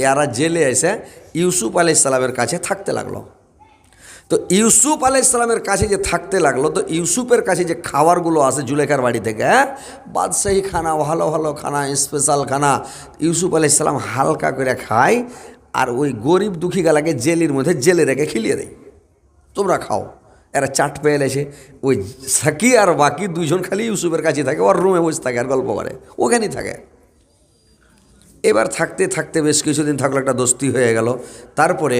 এরা জেলে এসে ইউসুফ আলাইহিস সালামের কাছে থাকতে লাগলো। তো ইউসুফ আলাইহিস সালামের কাছে যে থাকতে লাগলো, তো ইউসুফের কাছে যে খাবারগুলো আসে জুলেখার বাড়ি থেকে, বাদশাহী খানা, ভালো ভালো খানা, স্পেশাল খানা ইউসুফ আলাইহিস সালাম হালকা করে খায়, আর ওই গরিব দুঃখী গালাকে জেলের মধ্যে জেলে রেখে খিলিয়ে দেয়, তোমরা খাও। এরা চাট পেয়ে এসে ওই সাকি আর বাকি দুইজন খালি ইউসুফের কাছে থাকে, ওর রুমে বসে থাকে আর গল্প করে, ওখানেই থাকে। এবার থাকতে থাকতে বেশ কিছুদিন থাকলো, একটা দোস্তি হয়ে গেল। তারপরে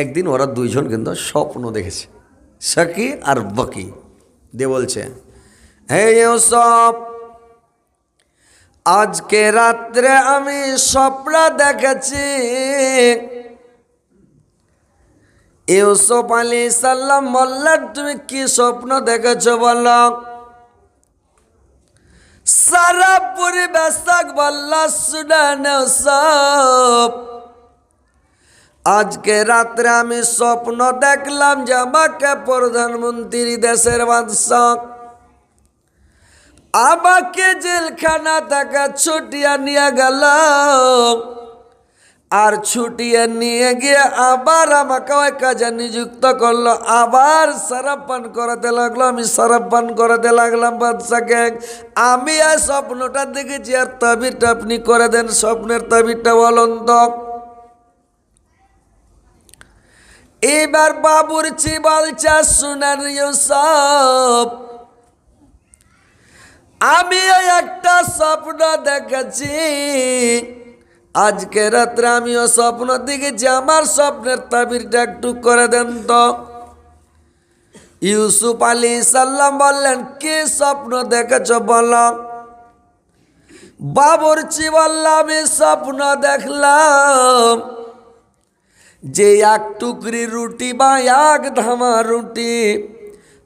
একদিন ওরা দুইজন কিন্তু স্বপ্ন দেখেছে, সাকি আর বাকি দিয়ে বলছে, হে ইউসুফ, আজকে রাত্রে আমি স্বপ্ন দেখেছি। ইউসুফ আলাইহিস সালাম বললেন, তুমি কি স্বপ্ন দেখেছ বলো? সারা পরিবেশক বলল, শুনেন ইউসুফ, আজকে রাত্রে আমি স্বপ্ন দেখলাম যে আমাকে প্রধানমন্ত্রী, দেশের বাদশাহ আমাকে জেলখানা থেকে ছুটিয়ে নিয়ে গেল, আর ছুটিয়ে নিয়ে গিয়ে আবার আমাকে ওই কাজে নিযুক্ত করলো, আবার শরাব পান করাতে লাগলো। আমি শরাব পান করাতে লাগলাম বাদশাকে। আমি এই স্বপ্নটা দেখেছি, আর তাবিরটা আপনি করে দেন, স্বপ্নের তাবিরটা বলুন তো। এবার বাবুর্চি বলছে, শুনেন ইউসুফ, আমি একটা স্বপ্ন দেখেছি, আজকে রাত্রে আমিও স্বপ্ন দেখেছি, আমার স্বপ্নের তাবিরটা একটু করে দেন তো। ইউসুফ আলাইহিস সালাম বললেন, কি স্বপ্ন দেখেছ বলো? বাবুর্চি বলল, আমি স্বপ্ন দেখলাম যে এক টুকরি রুটি বা এক ধামা রুটি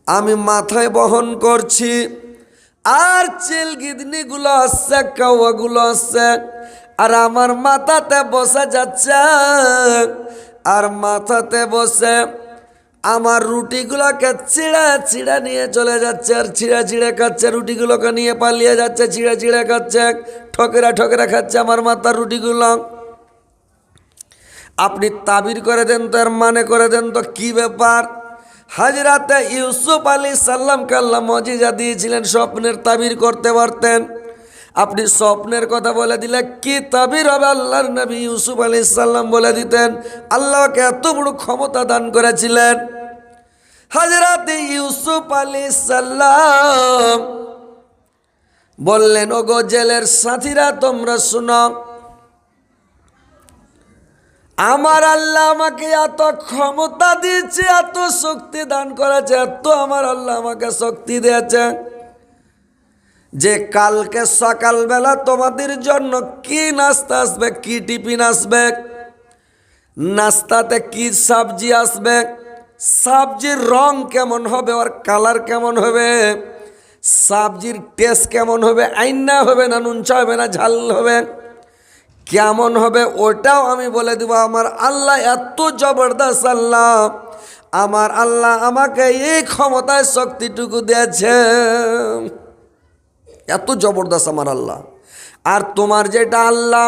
আমি মাথায় বহন করছি, আর চিলগিদনিগুলো আসছে, কাওয়াগুলো আসছে, আর আমার মাথাতে বসে যাচ্ছে, আর মাথাতে বসে আমার রুটিগুলোকে ছিঁড়ে ছিঁড়ে নিয়ে চলে যাচ্ছে, আর ছিঁড়ে ছিঁড়ে খাচ্ছে, রুটিগুলোকে নিয়ে পালিয়ে যাচ্ছে, ছিঁড়ে ছিঁড়ে খাচ্ছে, ঠকেরা ঠকেরা খাচ্ছে আমার মাথার রুটিগুলো। আপনি তাবির করে দেন তো, এর মানে করে দেন তো, কি ব্যাপার? হযরতে ইউসুফ আলাইহিস সালামকে আল্লাহ মুজিজা দিয়েছিলেন, স্বপ্নের তাবির করতে পারতেন। আপনি স্বপ্নের কথা বলে দিলে কি তাবির হবে? আল্লাহর নবী ইউসুফ আলাইহিস সালাম বলে দিতেন। আল্লাহকে এত বড় ক্ষমতা দান করেছিলেন। হযরতে ইউসুফ আলাইহিস সালাম বললেন, ওগো জেলের সাথীরা, তোমরা শোনো, আমার আল্লাহ আমাকে এত ক্ষমতা দিয়েছে, এত শক্তি দান করেছে, এত আমার আল্লাহ আমাকে শক্তি দিয়েছে যে কালকে সকালবেলা তোমাদের জন্য কি নাস্তা আসবে, কি টিফিন আসবে, নাস্তাতে কি সবজি আসবে, সবজির রং কেমন হবে, আর কালার কেমন হবে, সবজির টেস্ট কেমন হবে, আইনা হবে না নুনচা হবে না ঝাল হবে, কেমন হবে, ওটাও আমি বলে দেব। আমার আল্লাহ এত জবরদস্ত আল্লাহ, আমার আল্লাহ আমাকে এই ক্ষমতায় শক্তিটুকু দিয়েছে, এত জবরদস্ত আমার আল্লাহ। আর তোমার যেটা আল্লাহ,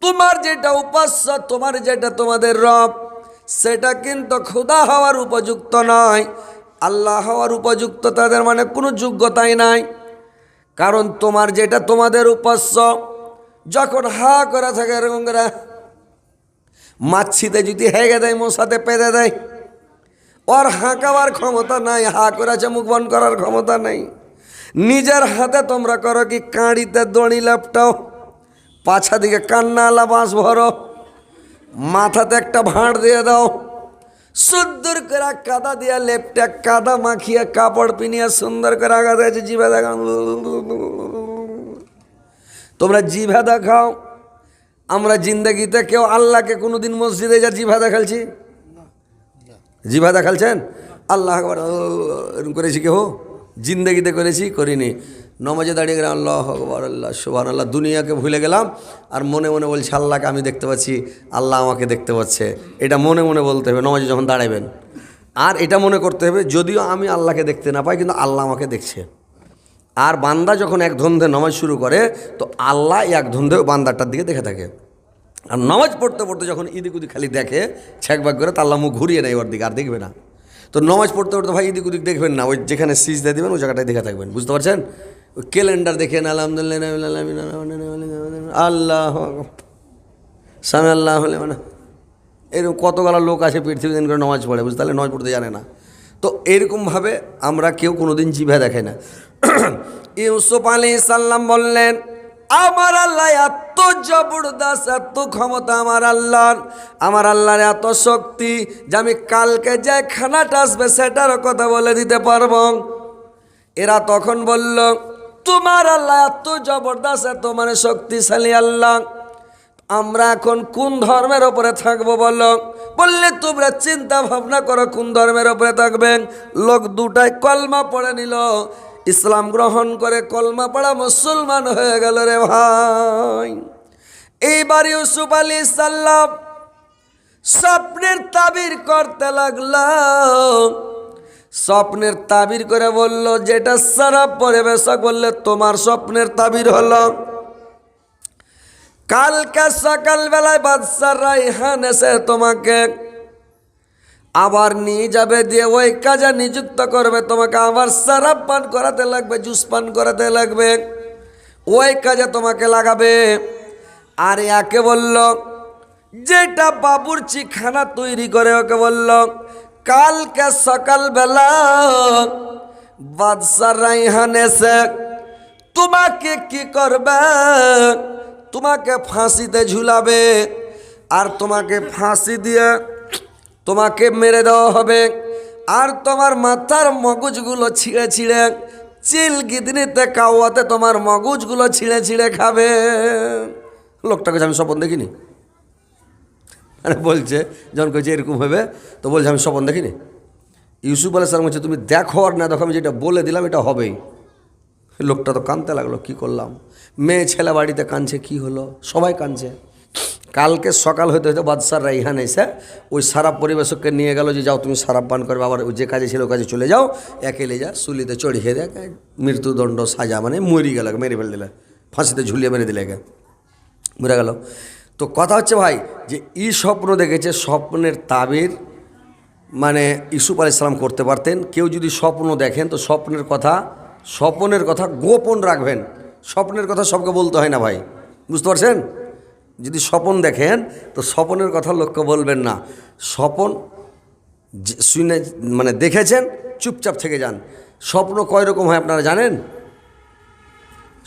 তোমার যেটা উপাস্য, তোমার যেটা তোমাদের রব, সেটা কিন্তু খোদা হওয়ার উপযুক্ত নয়, আল্লাহ হওয়ার উপযুক্ত তাদের মানে কোনো যোগ্যতাই নাই। কারণ তোমার যেটা তোমাদের উপাস্য, যখন হা করা থাকে এরকম করে মাছিতে যদি হেগে দেয়, মশাতে পেঁধে দেয়, ওর হাঁকাবার ক্ষমতা নাই, হা করেছে মুখ বন্ধ করার ক্ষমতা নাই। নিজের হাতে তোমরা করো কি, কাঁড়িতে দড়ি লেপটাও, পাছা দিকে কান্নালা বাঁশ ভরো, মাথাতে একটা ভাঁড় দিয়ে দাও, সুন্দর করে কাদা দিয়া লেপটা কাদা মাখিয়ে কাপড় পিনিয়ে সুন্দর করে আগা দিয়েছে, জিভে দেখা, তোমরা জিভা দেখাও। আমরা জিন্দগিতে কেউ আল্লাহকে কোনোদিন মসজিদে যা জিভা দেখালছি? জিভা দেখালছেন? আল্লাহ আকবার এরকম করেছি কেউ? জিন্দগিতে করেছি? করিনি। নমাজে দাঁড়িয়ে গেলাম, আল্লাহ আকবার, আল্লাহ সুবহানাল্লাহ, দুনিয়াকে ভুলে গেলাম, আর মনে মনে বলছি আল্লাহকে আমি দেখতে পাচ্ছি, আল্লাহ আমাকে দেখতে পাচ্ছে। এটা মনে মনে বলতে হবে নমাজে যখন দাঁড়াবেন। আর এটা মনে করতে হবে, যদিও আমি আল্লাহকে দেখতে না পাই, কিন্তু আল্লাহ আমাকে দেখছে। আর বান্দা যখন এক ধন্দে নামাজ শুরু করে, তো আল্লাহ এক ধন্দেও বান্দাটার দিকে দেখে থাকে। আর নামাজ পড়তে পড়তে যখন ইদিক উদিক খালি দেখে ছ্যাকবাক করে তাল্লা মুখ ঘুরিয়ে নেয় ওর দিকে, আর দেখবে না। তো নামাজ পড়তে পড়তে ভাই ইদিক উদিক দেখবেন না, ওই যেখানে সিজদা দিবেন ওই জায়গাটায় দেখে থাকবেন, বুঝতে পারছেন? ওই ক্যালেন্ডার দেখেন আলহামদুলিল্লাহ আল্লাহ সামনে আল্লাহ মানে এরকম কতগুলো লোক আছে পৃথিবী দিন করে নামাজ পড়ে, বুঝতে পারলে নামাজ পড়তে জানে না। তো এরকমভাবে আমরা কেউ কোনোদিন জিভা দেখাই না। ইউসুফ আলাইহিস সালাম বললেন, আমার আল্লাহ এত জবরদস্ত, এত ক্ষমতা আমার আল্লাহর এত শক্তি যে আমি কালকে যে খানাটা আসবে সেটার কথা বলে দিতে পারবো। এরা তখন বলল, তোমার আল্লাহ এত জবরদস্ত, এত মানে শক্তিশালী আল্লাহ, আমরা এখন কোন ধর্মের ওপরে থাকবো বলো? বললে তোমরা চিন্তা ভাবনা করো কোন ধর্মের ওপরে থাকবেন। লোক দুটাই কলমা পড়ে নিল, ইসলাম গ্রহণ করে কলমা পড়া মুসলমান হয়ে গেল রে ভাই। এইবার ইউসুফ আলাইহিস সালাম স্বপ্নের তাবির করতে লাগলো। স্বপ্নের তাবির করে বলল, যেটা সারা পরিবেশক বললে তোমার স্বপ্নের তাবির হলো কালকে সকালবেলায় বাদশা রায়হান এসে তোমাকে আবার নিয়ে যাবে, দিয়ে ওই কাজে নিযুক্ত করবে, তোমাকে আবার শরাব পান করাতে লাগবে, জুস পান করাতে লাগবে, ওই কাজে তোমাকে লাগাবে। আর একে বলল, যেটা বাবুর্চি খানা তৈরি করে ওকে বলল, কালকে সকালবেলা বাদশা রায়হান এসে তোমাকে কি করবে? তোমাকে ফাঁসিতে ঝুলাবে, আর তোমাকে ফাঁসি দিয়ে তোমাকে মেরে দেওয়া হবে, আর তোমার মাথার মগজগুলো ছিঁড়ে ছিঁড়ে চিল গিদনিতে কাওয়াতে তোমার মগজগুলো ছিঁড়ে ছিঁড়ে খাবে। লোকটাকে আমি স্বপ্ন দেখিনি, মানে বলছে যখন কইছে এরকম হবে, তো বলছে আমি স্বপ্ন দেখিনি। ইউসুফ আলাইহিস সালাম বলছে, তুমি দেখো আর না দেখো, আমি যেটা বলে দিলাম এটা হবেই। লোকটা তো কাঁদতে লাগলো, কি করলাম? মেয়ে ছেলে বাড়িতে কাঁদছে, কি হলো? সবাই কাঁদছে। কালকে সকাল হতে হতে বাদশাহ রায়হান এসে ওই সারাব পরিবেশককে নিয়ে গেল, যে যাও তুমি সারাব পান করবে, আবার যে কাজে ছিল কাজে চলে যাও, একেলে যা সুলিতে চড়িয়ে দেয়, মৃত্যুদণ্ড সাজা, মানে মরি গেল, মেরে ফেল দিলে, ফাঁসিতে ঝুলিয়ে মেরে দিলে, মরে গেল। তো কথা হচ্ছে ভাই যে স্বপ্ন দেখেছে, স্বপ্নের তাবির মানে ইউসুফ আলাইহিস সালাম করতে পারতেন। কেউ যদি স্বপ্ন দেখেন তো স্বপ্নের কথা গোপন রাখবেন, স্বপ্নের কথা সবকে বলতে হয় না ভাই, বুঝতে পারছেন? যদি স্বপ্ন দেখেন তো স্বপ্নের কথা লোককে বলবেন না। স্বপ্ন শুনে মানে দেখেছেন, চুপচাপ থেকে যান। স্বপ্ন কয় রকম হয় আপনারা জানেন?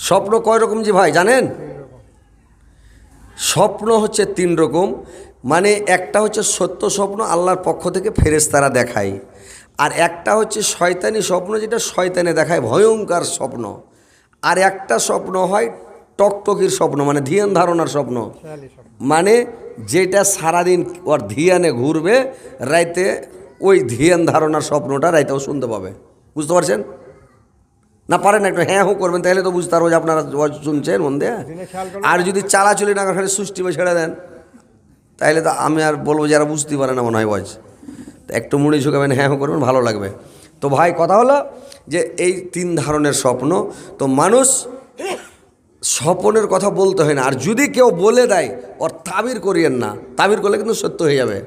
স্বপ্ন কয় রকম জি ভাই জানেন? স্বপ্ন হচ্ছে 3 রকম। মানে একটা হচ্ছে সত্য স্বপ্ন, আল্লাহর পক্ষ থেকে ফেরেশতারা দেখায়। আর একটা হচ্ছে শয়তানি স্বপ্ন, যেটা শয়তানে দেখায়, ভয়ঙ্কর স্বপ্ন। আর একটা স্বপ্ন হয় টকটকির স্বপ্ন, মানে ধ্যান ধারণার স্বপ্ন, মানে যেটা সারাদিন ওর ধ্যানে ঘুরবে, রাইতে ওই ধ্যান ধারণার স্বপ্নটা রাইতেও শুনতে পাবে, বুঝতে পারছেন? না পারেন একটু হ্যাঁ হো করবেন, তাহলে তো বুঝতে পারবো যে আপনারা শুনছেন মন দিয়ে। আর যদি চালাচলি না করে সুষ্টি ছেড়ে দেন, তাহলে তো আমি আর বলবো যারা বুঝতে পারে না মনে হয় ওয়াজ, তো একটু মুড়ি ঝুঁকাবেন, হ্যাঁ হো করবেন, ভালো লাগবে। তো ভাই কথা হলো যে এই 3 ধরনের স্বপ্ন, তো মানুষ স্বপ্নের কথা বলতে হয় না। আর যদি কেউ বলে দেয় ওর তাবির করিয়েন না, তাবির করলে কিন্তু সত্য হয়ে যাবে।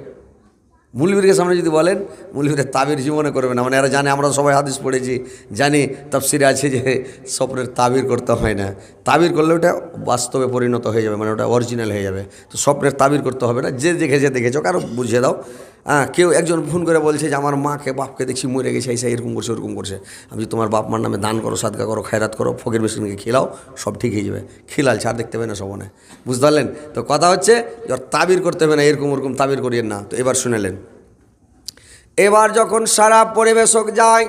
মুলবিরকে সামনে যদি বলেন, মুলবিরের তাবির জীবনে করবে না, মানে এরা জানে, আমরা সবাই হাদিস পড়েছি, জানি তাফসিরে আছে যে স্বপ্নের তাবির করতে হয় না। তাবির করলে ওটা বাস্তবে পরিণত হয়ে যাবে, মানে ওটা অরিজিনাল হয়ে যাবে। তো স্বপ্নের তাবির করতে হবে না, যে দেখেছো কারো বুঝিয়ে দাও। কেউ একজন ফোন করে বলছে যে আমার মাকে বাপকে দেখছি মরে গেছে, এসে এরকম করছে ওরকম করছে, আমি তোমার বাপ মার নামে দান করো, সাদকা করো, খায়রাত করো, ফকির মিসকিনকে খিলাও, সব ঠিক হয়ে যাবে। খিলাল ছাড় দেখতে হবে না সবনে, বুঝতে পারলেন? তো কথা হচ্ছে যে তাবির করতে হবে না, এরকম ওরকম তাবির করিয়েন না। তো এবার শুনেলেন, এবার যখন সারা পরিবেশক যায়,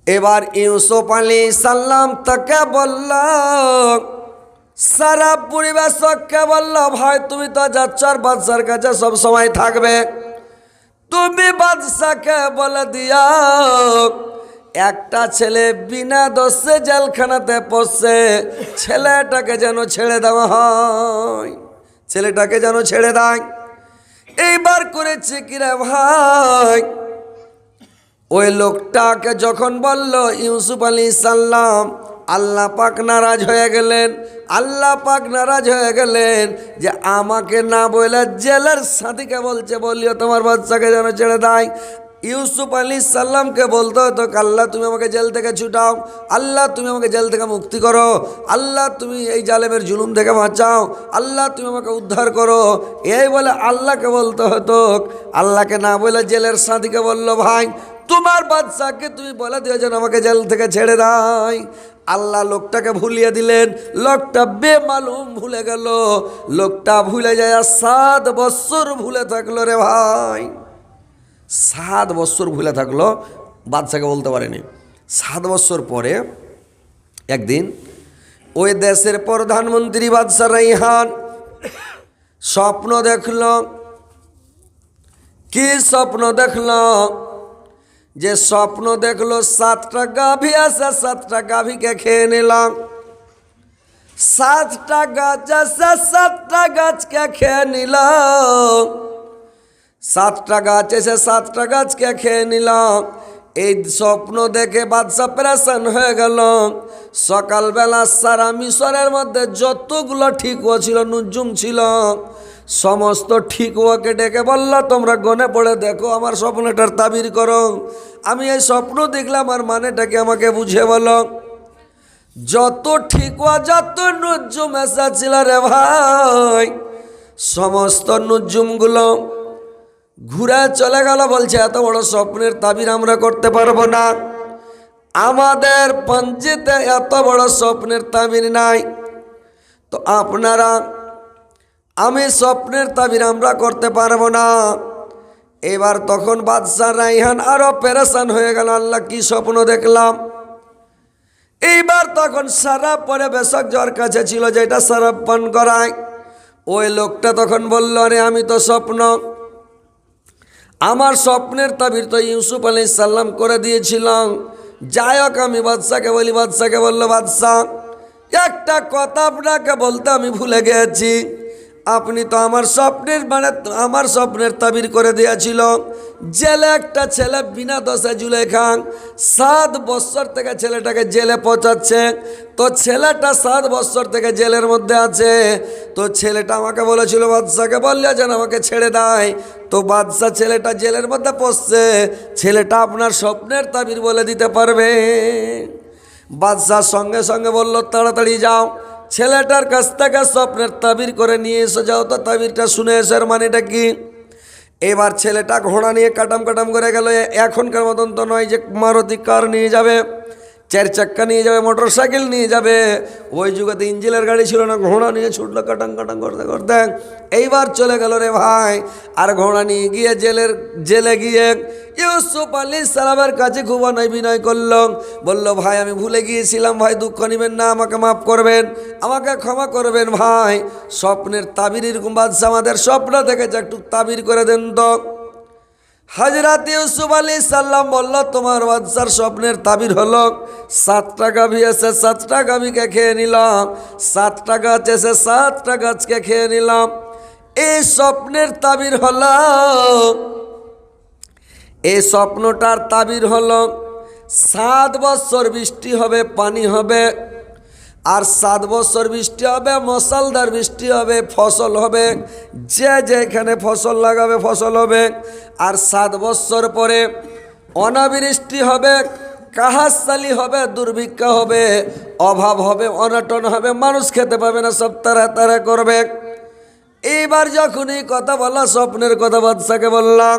এবার ইউসুফ আলাইহিস সালাম তাকে বলল, সারা পরিবেশককে বলল, ভাই তুমি তো যাচ্ছ আর বাদশার কাছে সব সময় থাকবে, তুমি বাদশাকে বলে দিও একটা ছেলে বিনা দোষে জেলখানাতে পড়ছে, ছেলেটাকে যেন ছেড়ে দেওয়া হয়, ছেলেটাকে যেন ছেড়ে দেয়। এইবার করেছে কিরে ভাই, ওই লোকটাকে যখন বলল ইউসুফ আলাইহিস সালাম আল্লাহ পাক নারাজ হয়ে গেলেন। আল্লাহ পাক নারাজ হয়ে গেলেন যে আমাকে না বলে জেলের সাথীকে বলছে, বলিও তোমার বাচ্চাকে যেন ছেড়ে দেয়। ইউসুফ আলাইহিসসালামকে বলতে হতো, আল্লাহ তুমি আমাকে জেল থেকে ছুটাও, আল্লাহ তুমি আমাকে জেল থেকে মুক্তি করো, আল্লাহ তুমি এই জালেমের জুলুম থেকে বাঁচাও, আল্লাহ তুমি আমাকে উদ্ধার করো, এই বলে আল্লাহকে বলতে হতো। আল্লাহকে না বলে জেলের সাথীকে বললো, ভাই তোমার বাচ্চাকে তুমি বলে দিও যেন আমাকে জেল থেকে ছেড়ে দেয়। আল্লাহ লোকটাকে ভুলিয়ে দিলেন। লোকটা বেমালুম ভুলে গেল। লোকটা ভুলে যায় 7 বছর ভুলে থাকলো রে ভাই। 7 বছর ভুলে থাকলো, বাদশাকে বলতে পারেনি। 7 বছর পরে একদিন ওই দেশের প্রধানমন্ত্রী বাদশা রাইহান স্বপ্ন দেখল। কি স্বপ্ন দেখল? যে স্বপ্ন দেখলো 7টা গাভী আছে, 7টা গাভীকে খেয়ে নিলাম। 7টা গাছ আছে, 7টা গাছকে খেয়ে নিলাম। 7টা গাছ এসে 7টা গাছকে খেয়ে নিলাম। এই স্বপ্ন দেখে বাদশা পেরেশান হয়ে গেল। সকালবেলা সারা মিশরের মধ্যে যতগুলো ঠিকুয়া ছিল, নুজুম ছিল, সমস্ত ঠিকুয়াকে ডেকে বলল, তোমরা গনে পড়ে দেখো, আমার স্বপ্নটার তাবির করো। আমি এই স্বপ্ন দেখলাম, আর মানেটাকে আমাকে বুঝে বলো। যত ঠিকুয়া, যত নুজুম এসেছিল রে ভাই, সমস্ত নুজুমগুলো ঘুরে চলে গেল। বলছে এত বড় স্বপ্নের তাবির আমরা করতে পারবো না, আমাদের পঞ্জিতে এত বড় স্বপ্নের তাবির নাই। তো আপনারা, আমি স্বপ্নের তাবির আমরা করতে পারবো না। এবার তখন বাদশা রাইহান আরো পেরেশান হয়ে গেল, আল্লাহ কি স্বপ্ন দেখলাম। এইবার তখন সারাপ পরে বেশক যার কাছে ছিল, যেটা সারাপ পান করায়, ওই লোকটা তখন বলল, আরে আমি তো স্বপ্ন, আমার স্বপ্নের তাবির তো ইউসুফ আলাইহিসসালাম করে দিয়েছিলাম। যাই হোক, আমি বাদশাকে বলি। বাদশাকে বললো, বাদশা একটা কথা আপনাকে বলতে আমি ভুলে গেছি। আপনি তো আমার স্বপ্নের তাবির করে দিয়েছিল। জেলে একটা ছেলে বিনা দোষে জুলেখা 7 বছর থেকে ছেলেটাকে জেলে পৌঁছাচ্ছে। তো ছেলেটা 7 বছর থেকে জেলের মধ্যে আছে। তো ছেলেটা আমাকে বলেছিল, বাদশাকে বললে যেন আমাকে ছেড়ে দেয়। তো বাদশা ছেলেটা জেলের মধ্যে পড়ছে, ছেলেটা আপনার স্বপ্নের তাবির বলে দিতে পারবে। বাদশাহ সঙ্গে সঙ্গে বলল, তাড়াতাড়ি যাও, ছেলেটার কাছ থেকে স্বপ্নের তাবির করে নিয়ে এসে যাও। তো তাবিরটা শুনে এসে মানেটা কি। এবার ছেলেটা ঘোড়া নিয়ে কাটাম কাটাম করে গেল। এখনকার মতন তো নয় যে মারুতি কার নিয়ে যাবে, 4 চাক্কা নিয়ে যাবে, মোটর সাইকেল নিয়ে যাবে। ওই যুগেতে ইঞ্জিনের গাড়ি ছিল না, ঘোড়া নিয়ে ছুটলো কাটাং কাটাং করতে করতে। এইবার চলে গেল রে ভাই। আর ঘোড়া নিয়ে গিয়ে জেলে গিয়ে ইউসুফ আলাইহিসসালামের কাছে খুব বিনয় করল। বলল, ভাই আমি ভুলে গিয়েছিলাম, ভাই দুঃখ নেবেন না, আমাকে মাফ করবেন, আমাকে ক্ষমা করবেন ভাই। স্বপ্নের তাবির এরকম বাদশা আমাদের স্বপ্ন দেখেছে, একটু তাবির করে দেন তো। হযরত ইউসুফ আলাইহিসসালাম বলল, তোমার বাদশার স্বপ্নের তাবির হলো 7টা গাভী আছে, 7টা গাভীকে খেয়ে নিলাম। 7টা গাছ এসে 7টা গাছকে খেয়ে নিলাম। এই স্বপ্নের তাবির হলো, এই স্বপ্নটার তাবির হলো 7 বছর বৃষ্টি হবে, পানি হবে। আর 7 বছর বৃষ্টি হবে, মশালদার বৃষ্টি হবে, ফসল হবে, যে যেখানে ফসল লাগাবে ফসল হবে। আর 7 বছর পরে অনাবৃষ্টি হবে, কাহাসালি হবে, দুর্ভিক্ষ হবে, অভাব হবে, অনটন হবে, মানুষ খেতে পাবে না, সব তারা তারা করবে। এইবার যখন এই কথা বলা, স্বপ্নের কথা বাদশাকে বললাম,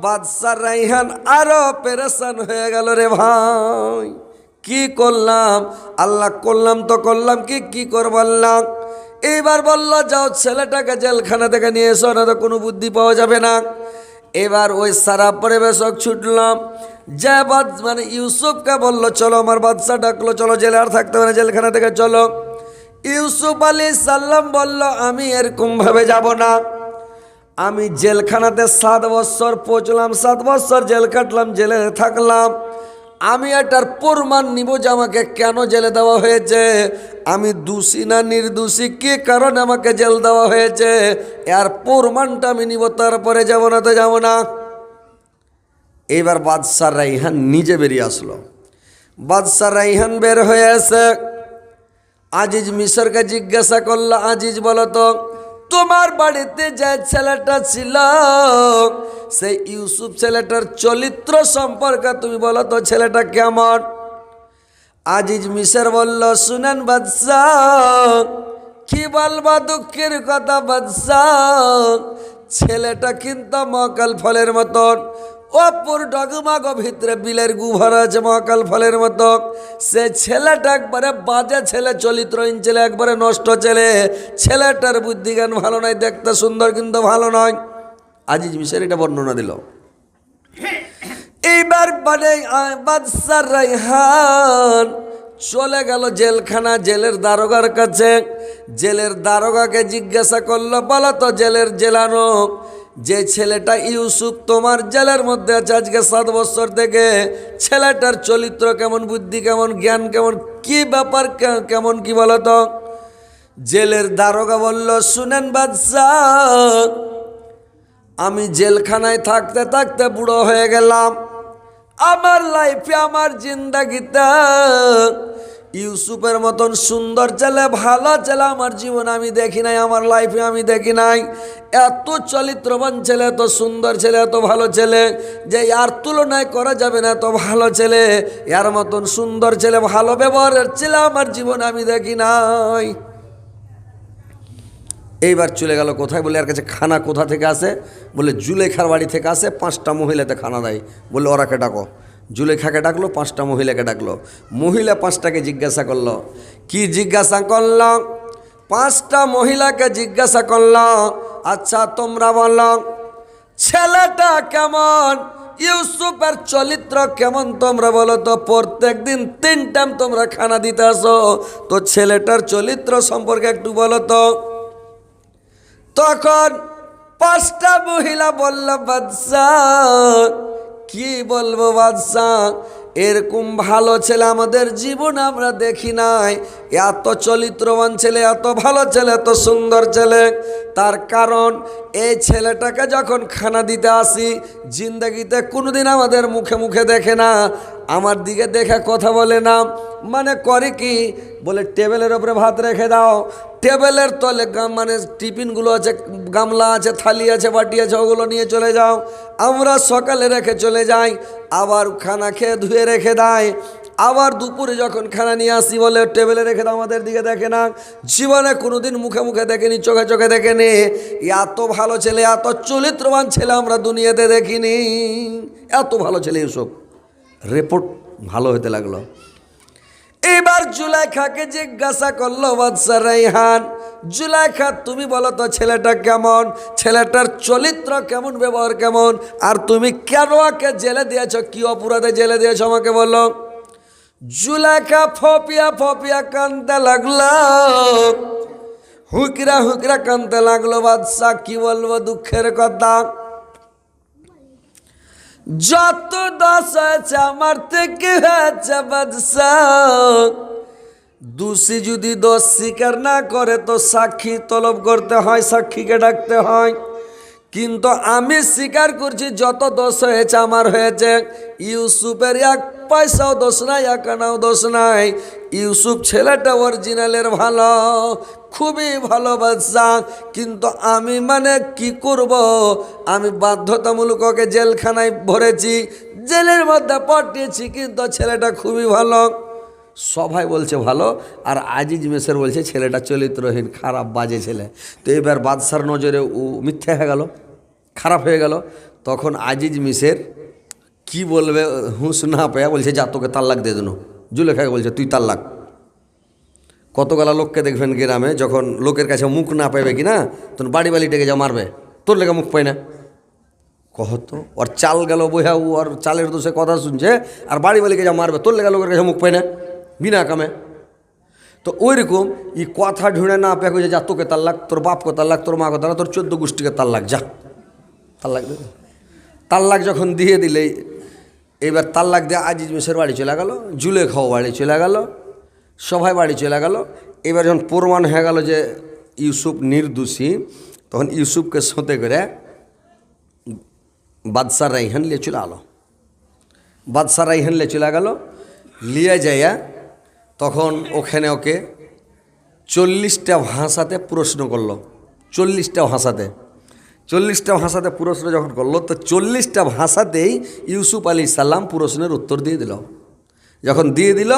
বাদশা রাইহান আরো পেরেশান হয়ে গেল রে ভাই। কি করলাম, আল্লাহ করলাম তো করলাম, কি করবাল্লাম। এইবার বলল, যাও ছেলেটাকে জেলখানা থেকে নিয়ে এসো, না তো কোনো বুদ্ধি পাওয়া যাবে না। এবার ওই সারা পরিবেশক ছুটলাম, যে মানে ইউসুফকে বলল, চলো, আমার বাদশা ডাকলো, চলো জেলে আর থাকতে হবে না, জেলখানা থেকে চলো। ইউসুফ আলাইহিসসালাম বলল, আমি এরকম ভাবে যাব না। আমি জেলখানাতে 7 বছর পৌঁছলাম, 7 বছর জেল কাটলাম, জেলে থাকলাম। আমি এটার প্রমাণ নিব যে আমাকে কেন জেলে দেওয়া হয়েছে, আমি দোষী না নির্দোষী, কি কারণে আমাকে জেল দেওয়া হয়েছে, এর প্রমাণটা আমি নিব, তারপরে যাব না তো যাব না। এইবার বাদশা রাইহান নিজে বেরিয়ে আসলো। বাদশা রাইহান বের হয়ে আসে, আজিজ মিশরকে জিজ্ঞাসা করলো, আজিজ বলো তো তোমার বাড়িতে যে ছেলেটা ছিল সেই ইউসুফ ছেলেটার চরিত্র সম্পর্কে তুমি বলো তো ছেলেটা কেমন? আজিজ মিশর বলল, শুনেন বাদশাহ, কি বলবা দুঃখের কথা বাদশাহ, ছেলেটা কিন্তু মকাল ফলের মতন, অপুর ডগমাগ ভিতরে বিলের গুভর আছে মকাল ফলের মতো। সে ছেলেটা একবারে বাজে ছেলে, চরিত্রহীন ছেলে, একবারে নষ্ট ছেলে। ছেলেটার বুদ্ধি জ্ঞান ভালো নয়, দেখতে সুন্দর কিন্তু ভালো নয়। আজিজ মিশর এটা বর্ণনা দিল। এইবার বাদশা রাইহান চলে গেল জেলখানা, জেলের দারোগার কাছে। জেলের দারোগাকে জিজ্ঞাসা করলো, বলো তো জেলের জেলানো, যে ছেলেটা ইউসুফ তোমার জেলের মধ্যে আছে আজকে 7 বছর থেকে, ছেলেটার চরিত্র কেমন, বুদ্ধি কেমন, জ্ঞান কেমন, কি ব্যাপার কেমন, কি বলো তো? জেলের দারোগা বলল, শুনেন বাদশাহ, আমি জেলখানায় থাকতে থাকতে বুড়ো হয়ে গেলাম। আমার লাইফে, আমার জিন্দাগিতে ইউসুফের মতন সুন্দর ছেলে, ভালো ছেলে আমার জীবনে আমি দেখি নাই, আমার লাইফে আমি দেখি নাই। এত চরিত্রবান ছেলে, এত সুন্দর ছেলে, এত ভালো ছেলে যে আর তুলনায় করা যাবে না। এত ভালো ছেলে, এর মতন সুন্দর ছেলে, ভালো ব্যবহারের ছেলে আমার জীবনে আমি দেখি নাই। এইবার চলে গেল কোথায়? বলে এর কাছে খানা কোথা থেকে আসে? বলে জুলেখার বাড়ি থেকে আসে, 5টা মহিলাতে খানা দেয়। বলে ওরাকে ডাকো। জুলেখাকে ডাকলো, 5টা মহিলাকে ডাকলো। মহিলা 5টাকে জিজ্ঞাসা করলো। কি জিজ্ঞাসা করল? 5টা মহিলাকে জিজ্ঞাসা করল, আচ্ছা তোমরা বলো ছেলেটা কেমন, ইউসুফের চরিত্র কেমন তোমরা বলো তো? প্রত্যেক দিন 3 টাইম তোমরা খানা দিতে আসো, তো ছেলেটার চরিত্র সম্পর্কে একটু বলো তো। তখন 5টা মহিলা বলল, বাদশাহ কি বলবো বাদশাহ, এরকম ভালো ছেলে আমাদের জীবনে আমরা দেখি নাই। এত চরিত্রবান ছেলে, এত ভালো ছেলে, এত সুন্দর ছেলে। তার কারণ এই ছেলেটাকে যখন খানা দিতে আসি, জিন্দগিতে কোনোদিন আমাদের মুখে মুখে দেখে না, আমার দিকে দেখে কথা বলে না। মানে করে কি? বলে টেবিলের ওপরে ভাত রেখে দাও, টেবিলের তলে মানে টিফিনগুলো আছে, গামলা আছে, থালি আছে, বাটি আছে, ওগুলো নিয়ে চলে যাও। আমরা সকালে রেখে চলে যাই, আবার খানা খেয়ে ধুয়ে রেখে দেয়। আবার দুপুরে যখন খানা নিয়ে আসি বলে টেবিলে রেখে দাও, আমাদের দিকে দেখে না। জীবনে কোনোদিন মুখে মুখে দেখেনি, চোখে চোখে দেখেনি। এত ভালো ছেলে, এত চরিত্রবান ছেলে আমরা দুনিয়াতে দেখিনি। এত ভালো ছেলে ইউসুফ। রিপোর্ট ভালো হতে লাগলো। এবার জুলাইখাকে জিজ্ঞাসা করলো বাদশা রাইহান, জুলাইখা তুমি বলো তো ছেলেটা কেমন, ছেলেটার চরিত্র কেমন, ব্যবহার কেমন, আর তুমি কেন ওকে জেলে দিয়েছ, কি অপরাধে জেলে দিয়েছ আমাকে বলো। জুলাইখা ফপিয়া ফপিয়া কাঁদতে লাগলো, হুকরা হুকরা কাঁদতে লাগলো। বাদশা কি বলবো দুঃখের কথা, যত দোষ হয়েছে আমার থেকে হয়েছে বাদশাহ। দোষী যদি দোষ স্বীকার না করে তো সাক্ষী তলব করতে হয়, সাক্ষীকে ডাকতে হয়। কিন্তু আমি স্বীকার করছি যত দোষ হয়েছে আমার হয়েছে। ইউসুফের 1 পয়সাও দোষ নাই, 1 আনাও দোষ নাই। ইউসুফ ছেলেটা অরিজিনালের ভালো, খুবই ভালো বাদশা। কিন্তু আমি মানে কি করব, আমি বাধ্যতামূলক ওকে জেলখানায় ভরেছি, জেলের মধ্যে পাঠিয়েছি, কিন্তু ছেলেটা খুবই ভালো। সবাই বলছে ভালো, আর আজিজ মিশর বলছে ছেলেটা চরিত্রহীন, খারাপ, বাজে ছেলে। তো এবার বাদশার নজরে ও মিথ্যা হয়ে গেল, খারাপ হয়ে গেল। তখন আজিজ মিশর কি বলবে হুঁশ না পেয়ে বলছে, যা তোকে তাল্লাক দিয়ে দেন। জুলেখাকে বলছে তুই তাল্লাক। কতগুলা লোককে দেখবেন গ্রামে, যখন লোকের কাছে মুখ না পাইবে কি না, তখন বাড়ি বাড়ি ডেকে যা মারবে, তোর লেগে মুখ পাই না কহতো। ওর চাল গেল বইয়া, ও আর চালের দোষে কথা শুনছে, আর বাড়ি বাড়িকে যা মারবে, তোর লেগে লোকের কাছে মুখ পাই না, বিনা কামে। তো ওই রকম ই কথা ঢুঁড়ে না পেয়ে কইছে, যা তোকে তাল্লাক, তোর বাপকে তাল্লাক, তোর মাকে তাল্লাক, তোর 14 গোষ্ঠীকে তাল্লাক, যা তাল্লাক দে। তাল্লাক যখন দিয়ে দিলে, এবার তাল্লাক দিয়ে আজিজ মিশর বাড়ি চলে গেল, জুলেখাও বাড়ি চলে গেল, সবাই বাড়ি চলে গেল। এবার যখন প্রমাণ হয়ে গেল যে ইউসুফ নির্দোষী, তখন ইউসুফকে সঁতে করে বাদশা রাইহান নিয়ে চলে আলো। বাদশা রাইহান নিয়ে চলে গেল। লিয়ে যাইয়া তখন ওখানে ওকে 40টা ভাষাতে প্রশ্ন করলো। 40টা ভাষাতে প্রশ্ন যখন করলো তো 40টা ভাষাতেই ইউসুফ আলাইহিসসালাম প্রশ্নের উত্তর দিয়ে দিল। যখন দিয়ে দিল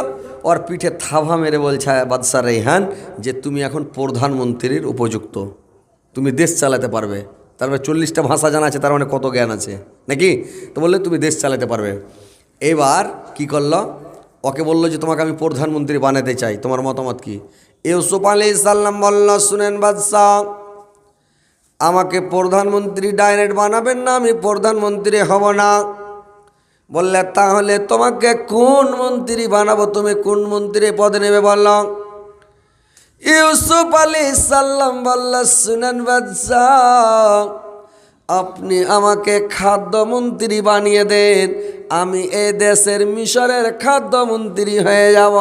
ওর পিঠে থাবা মেরে বলছে বাদশা রেহান যে তুমি এখন প্রধানমন্ত্রীর উপযুক্ত, তুমি দেশ চালাতে পারবে। তারপরে 40টা ভাষা জানা আছে, তার মানে কত জ্ঞান আছে নাকি? তো বললে তুমি দেশ চালাতে পারবে। এবার কি করলো, ওকে বললো যে তোমাকে আমি প্রধানমন্ত্রী বানাতে চাই, তোমার মতামত কি? ইউসুফ আলাইহিসসালাম বলল, শুনেন বাদশাহ, আমাকে প্রধানমন্ত্রী ডাইরেক্ট বানাবেন না, আমি প্রধানমন্ত্রী হব না। বললে তাহলে তোমাকে কোন মন্ত্রী বানাবো, তুমি কোন মন্ত্রী পদে নেবে বলল? ইউসুফ আলাইহিসসালাম বলল, শুনেন বাদশাহ, আপনি আমাকে খাদ্যমন্ত্রী বানিয়ে দেন, আমি এ দেশের মিশরের খাদ্যমন্ত্রী হয়ে যাব।